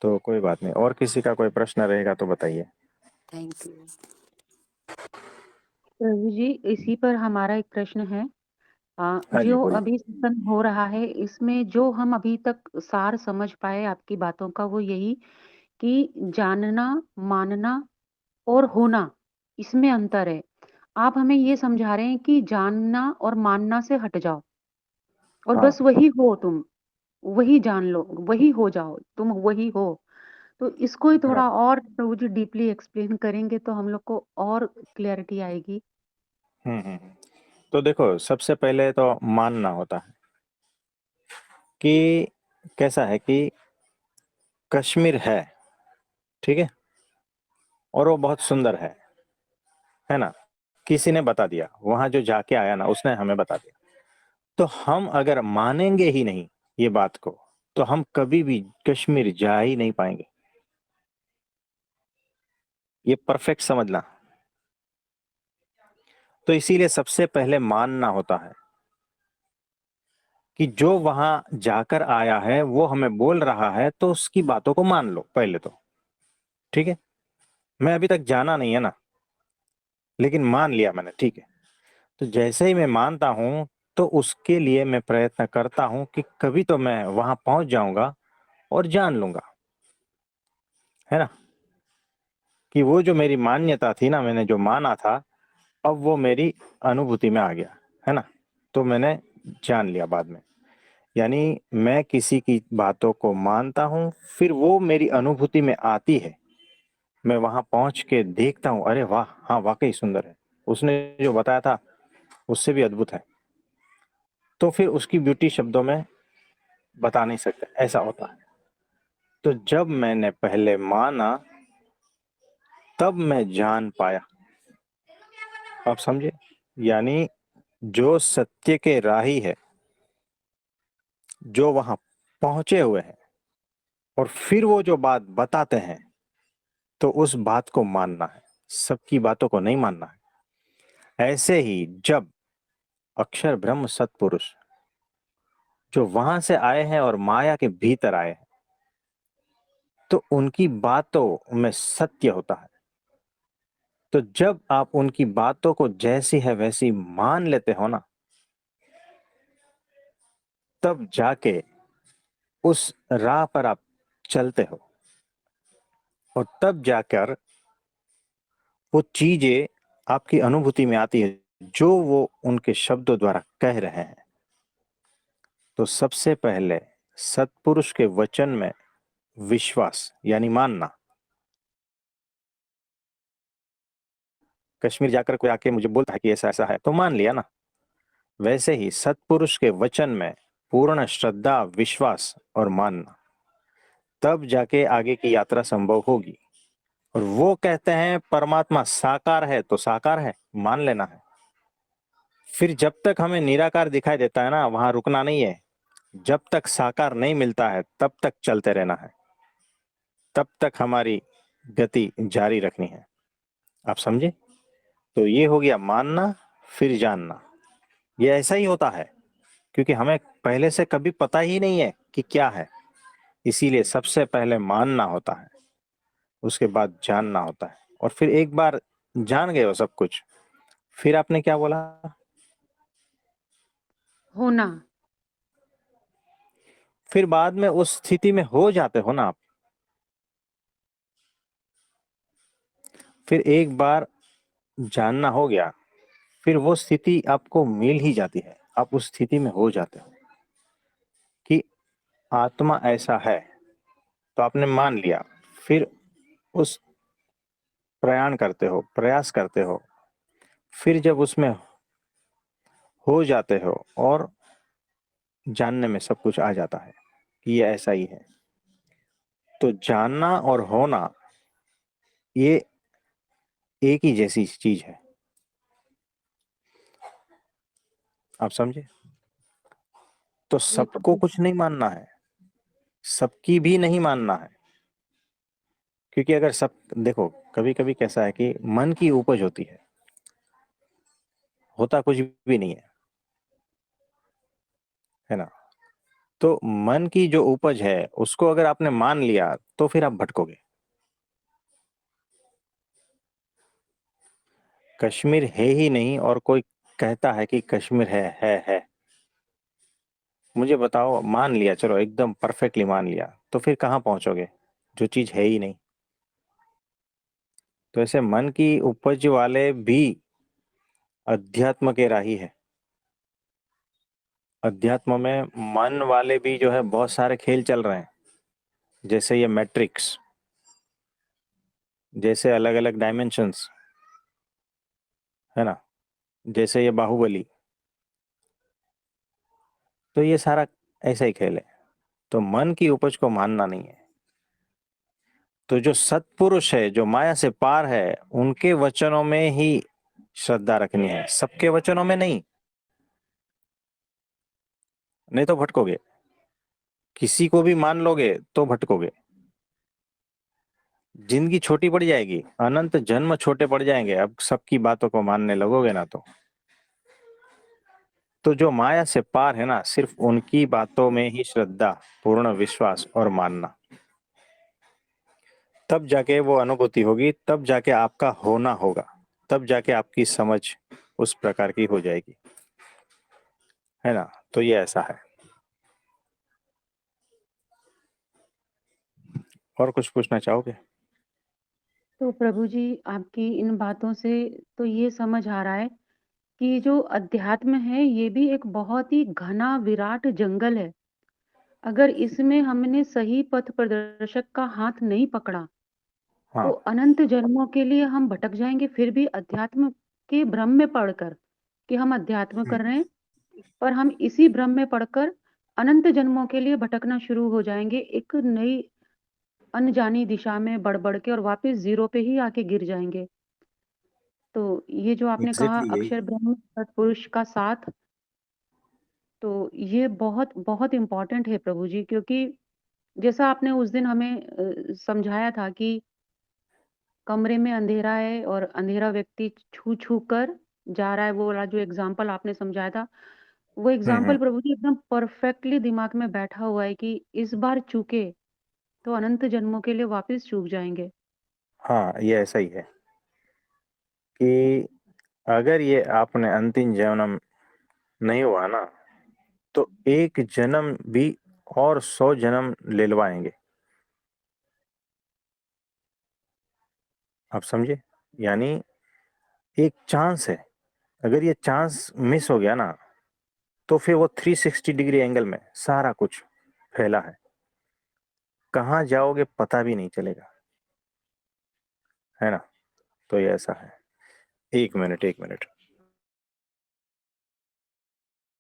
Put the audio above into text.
तो कोई बात नहीं, और किसी का कोई प्रश्न रहेगा तो बताइए। Thank you. प्रभु जी, इसी पर हमारा एक प्रश्न है। हाँ जी, जो बोलिए। अभी सेशन हो रहा है, इसमें जो हम अभी तक सार समझ पाए आपकी बातों का, वो यही कि जानना, मानना और होना, इसमें अंतर है। आप हमें ये समझा रहे हैं कि जानना और मानना से हट जाओ और हाँ, बस वही हो तुम, वही जान लो, वही हो जाओ, तुम वही हो। तो इसको ही थोड़ा बराबर। और प्रभु जी डीपली एक्सप्लेन करेंगे तो हम लोग को और क्लैरिटी आएगी। तो देखो, सबसे पहले तो मानना होता है कि कैसा है कि कश्मीर है, ठीक है, और वो बहुत सुंदर है ना। किसी ने बता दिया, वहां जो जाके आया ना उसने हमें बता दिया। तो हम अगर मानेंगे ही नहीं ये बात को, तो हम कभी भी कश्मीर जा ही नहीं पाएंगे। ये परफेक्ट समझना। तो इसीलिए सबसे पहले मानना होता है कि जो वहां जाकर आया है वो हमें बोल रहा है, तो उसकी बातों को मान लो पहले तो। ठीक है, मैं अभी तक जाना नहीं है ना, लेकिन मान लिया मैंने, ठीक है। तो जैसे ही मैं मानता हूं, तो उसके लिए मैं प्रयत्न करता हूं कि कभी तो मैं वहां पहुंच जाऊंगा और जान लूंगा, है ना। कि वो जो मेरी मान्यता थी ना, मैंने जो माना था, अब वो मेरी अनुभूति में आ गया, है ना। तो मैंने जान लिया बाद में। यानी मैं किसी की बातों को मानता हूं, फिर वो मेरी अनुभूति में आती है। मैं वहां पहुंच के देखता हूं, अरे वाह, हाँ वाकई सुंदर है, उसने जो बताया था उससे भी अद्भुत है। तो फिर उसकी ब्यूटी शब्दों में बता नहीं सकते, ऐसा होता है। तो जब मैंने पहले माना, तब मैं जान पाया। आप समझे। यानी जो सत्य के राही है, जो वहां पहुंचे हुए हैं, और फिर वो जो बात बताते हैं, तो उस बात को मानना है, सबकी बातों को नहीं मानना है। ऐसे ही जब अक्षर ब्रह्म सत्पुरुष जो वहां से आए हैं और माया के भीतर आए हैं, तो उनकी बातों में सत्य होता है। तो जब आप उनकी बातों को जैसी है वैसी मान लेते हो ना, तब जाके उस राह पर आप चलते हो, और तब जाकर वो चीजें आपकी अनुभूति में आती है जो वो उनके शब्दों द्वारा कह रहे हैं। तो सबसे पहले सत्पुरुष के वचन में विश्वास यानी मानना। कश्मीर जाकर कोई आके मुझे बोलता है कि ऐसा ऐसा है, तो मान लिया ना। वैसे ही सत्पुरुष के वचन में पूर्ण श्रद्धा, विश्वास और मानना, तब जाके आगे की यात्रा संभव होगी। और वो कहते हैं परमात्मा साकार है तो साकार है, मान लेना है। फिर जब तक हमें निराकार दिखाई देता है ना, वहां रुकना नहीं है। जब तक साकार नहीं मिलता है तब तक चलते रहना है, तब तक हमारी गति जारी रखनी है। आप समझे। तो ये हो गया मानना, फिर जानना। ये ऐसा ही होता है, क्योंकि हमें पहले से कभी पता ही नहीं है कि क्या है। इसीलिए सबसे पहले मानना होता है, उसके बाद जानना होता है, और फिर एक बार जान गए हो सब कुछ, फिर आपने क्या बोला। होना। फिर बाद में उस स्थिति में हो जाते हो ना आप। फिर एक बार जानना हो गया, फिर वो स्थिति आपको मिल ही जाती है, आप उस स्थिति में हो जाते हो कि आत्मा ऐसा है। तो आपने मान लिया, फिर उस प्रयाण करते हो, प्रयास करते हो, फिर जब उसमें हो जाते हो, और जानने में सब कुछ आ जाता है कि ये ऐसा ही है। तो जानना और होना, ये एक ही जैसी चीज है। आप समझे। तो जी सबको प्रभु। कुछ नहीं मानना है, सबकी भी नहीं मानना है। क्योंकि अगर सब, देखो, कभी कभी कैसा है कि मन की उपज होती होता कुछ भी नहीं है ना। तो मन की जो उपज है उसको अगर आपने मान लिया तो फिर आप भटकोगे। कश्मीर है ही नहीं और कोई कहता है कि कश्मीर है। मुझे बताओ, मान लिया, चलो एकदम परफेक्टली मान लिया, तो फिर कहाँ पहुंचोगे जो चीज है ही नहीं। तो ऐसे मन की उपज वाले भी अध्यात्म के राही है। अध्यात्म में मन वाले भी जो है बहुत सारे खेल चल रहे हैं, जैसे ये मैट्रिक्स, जैसे अलग अलग डायमेंशंस, है ना, जैसे ये बाहुबली। तो ये सारा ऐसा ही खेल है। तो मन की उपज को मानना नहीं है। तो जो सत्पुरुष है, जो माया से पार है, उनके वचनों में ही श्रद्धा रखनी है, सबके वचनों में नहीं। नहीं तो भटकोगे। किसी को भी मान लोगे तो भटकोगे। जिंदगी छोटी पड़ जाएगी, अनंत जन्म छोटे पड़ जाएंगे अब सबकी बातों को मानने लगोगे ना तो जो माया से पार है ना, सिर्फ उनकी बातों में ही श्रद्धा, पूर्ण विश्वास और मानना। तब जाके वो अनुभूति होगी, तब जाके आपका होना होगा, तब जाके आपकी समझ उस प्रकार की हो जाएगी, है ना। तो ये ऐसा है। और कुछ पूछना चाहोगे? तो प्रभु जी, आपकी इन बातों से तो ये समझ आ रहा है कि जो अध्यात्म है ये भी एक बहुत ही घना विराट जंगल है। अगर इसमें हमने सही पथ प्रदर्शक का हाथ नहीं पकड़ा तो हाँ। अनंत जन्मों के लिए हम भटक जाएंगे, फिर भी अध्यात्म के भ्रम में पड़कर कि हम अध्यात्म कर रहे हैं, पर हम इसी भ्रम में पड़कर अनंत जन्मों के लिए भटकना शुरू हो जाएंगे, एक नई अनजानी दिशा में बढ़ बढ़ के, और वापस जीरो पे ही आके गिर जाएंगे। तो ये जो आपने कहा एग्जैक्टली यही अक्षर है। ब्रह्म सत्पुरुष का साथ, तो ये बहुत बहुत इम्पोर्टेंट है प्रभु जी, क्योंकि जैसा आपने उस दिन हमें समझाया था कि कमरे में अंधेरा है और अंधेरा व्यक्ति छू छू कर जा रहा है, वो वाला जो एग्जाम्पल आपने समझाया था, वो एग्जाम्पल हम्म। प्रभु जी एकदम परफेक्टली दिमाग में बैठा हुआ है कि इस बार चूके तो अनंत जन्मों के लिए वापस चूक जाएंगे। हाँ, ये ऐसा ही है कि अगर ये आपने अंतिम जन्म नहीं हुआ ना, तो एक जन्म भी और 100 जन्म ले लवाएंगे। आप समझे? यानी एक चांस है, अगर ये चांस मिस हो गया ना, तो फिर वो 360 डिग्री एंगल में सारा कुछ फैला है, कहाँ जाओगे पता भी नहीं चलेगा, है ना। तो ये ऐसा है। एक मिनट, एक मिनट।